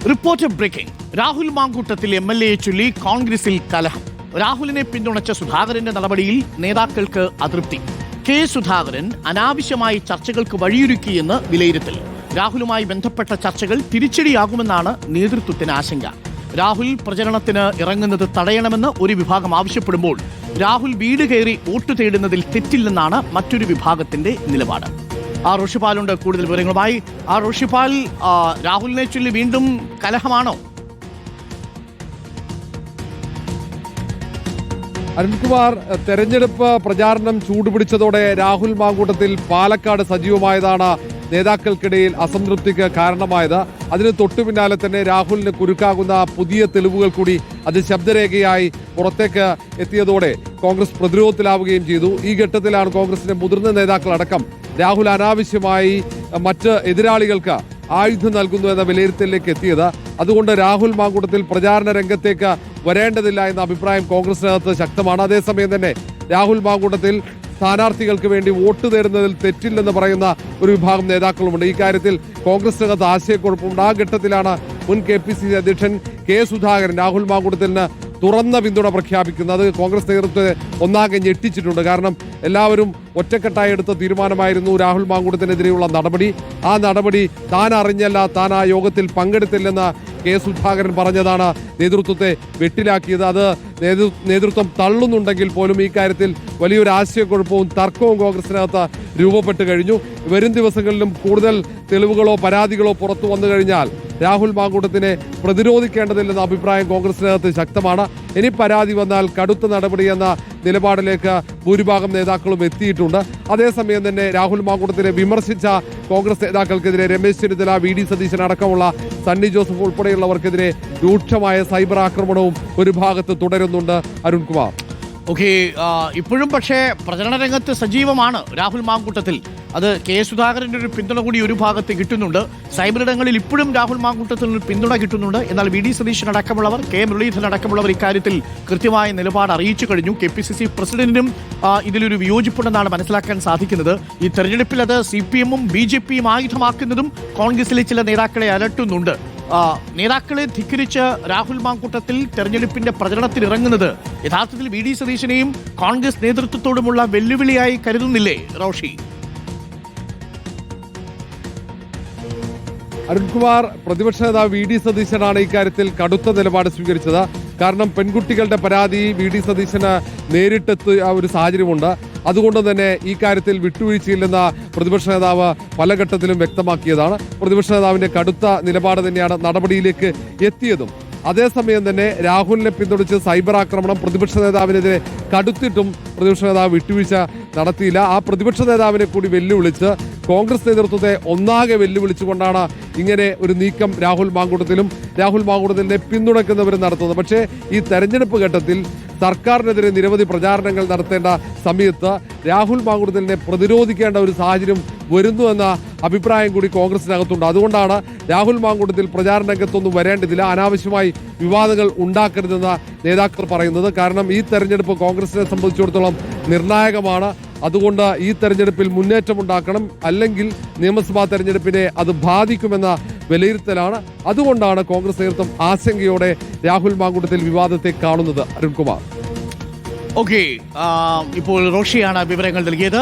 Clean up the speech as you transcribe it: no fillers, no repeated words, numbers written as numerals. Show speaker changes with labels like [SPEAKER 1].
[SPEAKER 1] Report breaking. Rahul Mamkootathil MLA ചൊല്ലി കോൺഗ്രസിൽ കലഹം. രാഹുലിനെ പിന്തുണച്ച സുധാകരന്റെ നടപടിയിൽ നേതാക്കൾക്ക് അതൃപ്തി. കെ സുധാകരൻ അനാവശ്യമായി ചർച്ചകൾക്ക് വഴിയൊരുക്കിയെന്ന് വിലയിരുത്തൽ. രാഹുലുമായി ബന്ധപ്പെട്ട ചർച്ചകൾ തിരിച്ചടിയാകുമെന്നാണ് നേതൃത്വത്തിന് ആശങ്ക. രാഹുൽ പ്രചരണത്തിന് ഇറങ്ങുന്നത് തടയണമെന്ന് ഒരു വിഭാഗം ആവശ്യപ്പെടുമ്പോൾ രാഹുൽ വീട് കയറി വോട്ട് തേടുന്നതിൽ തെറ്റില്ലെന്നാണ് മറ്റൊരു വിഭാഗത്തിന്റെ നിലപാട്. റോഷിപാലുണ്ട് കൂടുതൽ വിവരങ്ങളുമായി. റോഷിപാൽ, രാഹുലിനെ ചൊല്ലി വീണ്ടും കലഹമാണോ?
[SPEAKER 2] അരുൺകുമാർ, തെരഞ്ഞെടുപ്പ് പ്രചാരണം ചൂടുപിടിച്ചതോടെ രാഹുൽ മാങ്കൂട്ടത്തിൽ പാലക്കാട് സജീവമായതാണ് നേതാക്കൾക്കിടയിൽ അസംതൃപ്തിക്ക് കാരണമായത്. അതിന് തൊട്ടു പിന്നാലെ തന്നെ രാഹുലിന് കുരുക്കാകുന്ന പുതിയ തെളിവുകൾ കൂടി അത് ശബ്ദരേഖയായി പുറത്തേക്ക് എത്തിയതോടെ കോൺഗ്രസ് പ്രതിരോധത്തിലാവുകയും ചെയ്തു. ഈ ഘട്ടത്തിലാണ് കോൺഗ്രസിന്റെ മുതിർന്ന നേതാക്കളടക്കം രാഹുൽ അനാവശ്യമായി മറ്റ് എതിരാളികൾക്ക് ആയുധം നൽകുന്നു എന്ന വിലയിരുത്തലിലേക്ക് എത്തിയത്. അതുകൊണ്ട് രാഹുൽ മാങ്കൂട്ടത്തിൽ പ്രചാരണ രംഗത്തേക്ക് വരേണ്ടതില്ല എന്ന അഭിപ്രായം കോൺഗ്രസിനകത്ത് ശക്തമാണ്. അതേസമയം തന്നെ രാഹുൽ മാങ്കൂട്ടത്തിൽ സ്ഥാനാർത്ഥികൾക്ക് വേണ്ടി വോട്ട് തേടുന്നതിൽ തെറ്റില്ലെന്ന് പറയുന്ന ഒരു വിഭാഗം നേതാക്കളുമുണ്ട്. ഇക്കാര്യത്തിൽ കോൺഗ്രസിനകത്ത് ആശയക്കുഴപ്പമുണ്ട്. ആ ഘട്ടത്തിലാണ് മുൻ KPCC അധ്യക്ഷൻ കെ സുധാകരൻ രാഹുൽ മാങ്കൂട്ടത്തിന് തുറന്ന പിന്തുണ പ്രഖ്യാപിക്കുന്നത്. കോൺഗ്രസ് നേതൃത്വത്തെ ഒന്നാകെ ഞെട്ടിച്ചിട്ടുണ്ട്. കാരണം എല്ലാവരും ഒറ്റക്കെട്ടായി എടുത്ത തീരുമാനമായിരുന്നു രാഹുൽ മാങ്കൂട്ടത്തിനെതിരെയുള്ള നടപടി. ആ നടപടി താൻ അറിഞ്ഞല്ല, താൻ ആ യോഗത്തിൽ പങ്കെടുത്തില്ലെന്ന് കെ സുധാകരൻ പറഞ്ഞതാണ് നേതൃത്വത്തെ വെട്ടിലാക്കിയത്. അത് നേതൃത്വം തള്ളുന്നുണ്ടെങ്കിൽ പോലും ഈ കാര്യത്തിൽ വലിയൊരു ആശയക്കുഴപ്പവും തർക്കവും കോൺഗ്രസിനകത്ത് രൂപപ്പെട്ടു കഴിഞ്ഞു. വരും ദിവസങ്ങളിലും കൂടുതൽ തെളിവുകളോ പരാതികളോ പുറത്തു വന്നു കഴിഞ്ഞാൽ രാഹുൽ മാങ്കൂട്ടത്തിനെ പ്രതിരോധിക്കേണ്ടതില്ലെന്ന അഭിപ്രായം കോൺഗ്രസിനകത്ത് ശക്തമാണ്. ഇനി പരാതി വന്നാൽ കടുത്ത നടപടി എന്ന നിലപാടിലേക്ക് ഭൂരിഭാഗം നേതാക്കളും എത്തിയിട്ടുണ്ട്. അതേസമയം തന്നെ രാഹുൽ മാങ്കൂട്ടത്തിനെ വിമർശിച്ച കോൺഗ്രസ് നേതാക്കൾക്കെതിരെ രമേശ് ചെന്നിത്തല, VD സതീശൻ അടക്കമുള്ള സണ്ണി ജോസഫ് ഉൾപ്പെടെയുള്ളവർക്കെതിരെ രൂക്ഷമായ സൈബർ ആക്രമണവും ഒരു ഭാഗത്ത് തുടരുന്നുണ്ട്. അരുൺകുമാർ,
[SPEAKER 1] ഇപ്പോഴും പക്ഷേ പ്രചരണ രംഗത്ത് സജീവമാണ് രാഹുൽ മാങ്കൂട്ടത്തിൽ. അത് കെ സുധാകരന്റെ ഒരു പിന്തുണ കൂടി ഒരു ഭാഗത്ത് കിട്ടുന്നുണ്ട്. സൈബർ ഇടങ്ങളിൽ ഇപ്പോഴും രാഹുൽ മാങ്കൂട്ടത്തിൽ ഒരു പിന്തുണ കിട്ടുന്നുണ്ട്. എന്നാൽ VD സതീശൻ അടക്കമുള്ളവർ, കെ മുരളീധരൻ അടക്കമുള്ളവർ ഇക്കാര്യത്തിൽ കൃത്യമായ നിലപാട് അറിയിച്ചു കഴിഞ്ഞു. KPCC പ്രസിഡന്റിനും ഇതിലൊരു വിയോജിപ്പുണ്ടെന്നാണ് മനസ്സിലാക്കാൻ സാധിക്കുന്നത്. ഈ തെരഞ്ഞെടുപ്പിൽ അത് CPM-ഉം BJP-യും ആയുധമാക്കുന്നതും കോൺഗ്രസിലെ ചില നേതാക്കളെ അലട്ടുന്നുണ്ട്. നേതാക്കളെ ധിക്കരിച്ച് രാഹുൽ മാങ്കൂട്ടത്തിൽ തെരഞ്ഞെടുപ്പിന്റെ പ്രചരണത്തിൽ ഇറങ്ങുന്നത് യഥാർത്ഥത്തിൽ VD സതീശനെയും കോൺഗ്രസ് നേതൃത്വത്തോടുമുള്ള വെല്ലുവിളിയായി കരുതുന്നില്ലേ റോഷി?
[SPEAKER 2] അരുൺകുമാർ, പ്രതിപക്ഷ നേതാവ് VD സതീശനാണ് ഇക്കാര്യത്തിൽ കടുത്ത നിലപാട് സ്വീകരിച്ചത്. കാരണം പെൺകുട്ടികളുടെ പരാതി VD സതീശന് നേരിട്ടെത്തിയ ഒരു സാഹചര്യമുണ്ട്. അതുകൊണ്ട് തന്നെ ഈ കാര്യത്തിൽ വിട്ടുവീഴ്ചയില്ലെന്ന പ്രതിപക്ഷ നേതാവ് പല ഘട്ടത്തിലും വ്യക്തമാക്കിയതാണ്. പ്രതിപക്ഷ നേതാവിന്റെ കടുത്ത നിലപാട് തന്നെയാണ് നടപടിയിലേക്ക് എത്തിയതും. അതേസമയം തന്നെ രാഹുലിനെ പിന്തുണച്ച് സൈബർ ആക്രമണം പ്രതിപക്ഷ നേതാവിനെതിരെ കടുത്തിട്ടും പ്രതിപക്ഷ നേതാവ് വിട്ടുവീഴ്ച നടത്തിയില്ല. ആ പ്രതിപക്ഷ നേതാവിനെ കൂടി വെല്ലുവിളിച്ച് കോൺഗ്രസ് നേതൃത്വത്തെ ഒന്നാകെ വെല്ലുവിളിച്ചുകൊണ്ടാണ് ഇങ്ങനെ ഒരു നീക്കം രാഹുൽ മാങ്കൂട്ടത്തിനെ പിന്തുണയ്ക്കുന്നവരും നടത്തുന്നത്. പക്ഷേ ഈ തെരഞ്ഞെടുപ്പ് ഘട്ടത്തിൽ സർക്കാരിനെതിരെ നിരവധി പ്രചാരണങ്ങൾ നടത്തേണ്ട സമയത്ത് രാഹുൽ മാങ്കൂട്ടത്തിനെ പ്രതിരോധിക്കേണ്ട ഒരു സാഹചര്യം വരുന്നു എന്ന അഭിപ്രായം കൂടി കോൺഗ്രസിനകത്തുണ്ട്. അതുകൊണ്ടാണ് രാഹുൽ മാങ്കൂട്ടത്തിൽ പ്രചാരണ രംഗത്തൊന്നും വരേണ്ടതില്ല, അനാവശ്യമായി വിവാദങ്ങൾ ഉണ്ടാക്കരുതെന്ന നേതാക്കൾ പറയുന്നത്. കാരണം ഈ തെരഞ്ഞെടുപ്പ് കോൺഗ്രസിനെ സംബന്ധിച്ചിടത്തോളം നിർണായകമാണ്. അതുകൊണ്ട് ഈ തെരഞ്ഞെടുപ്പിൽ മുന്നേറ്റമുണ്ടാക്കണം, അല്ലെങ്കിൽ നിയമസഭാ തെരഞ്ഞെടുപ്പിനെ അത് ബാധിക്കുമെന്ന വിലയിരുത്തലാണ്. അതുകൊണ്ടാണ് കോൺഗ്രസ് നേതൃത്വം ആശങ്കയോടെ രാഹുൽ മാങ്കൂട്ടത്തിൽ വിവാദത്തെ കാണുന്നത്. അരുൺകുമാർ,
[SPEAKER 1] ഇപ്പോൾ റോഷിയാണ് വിവരങ്ങൾ നൽകിയത്.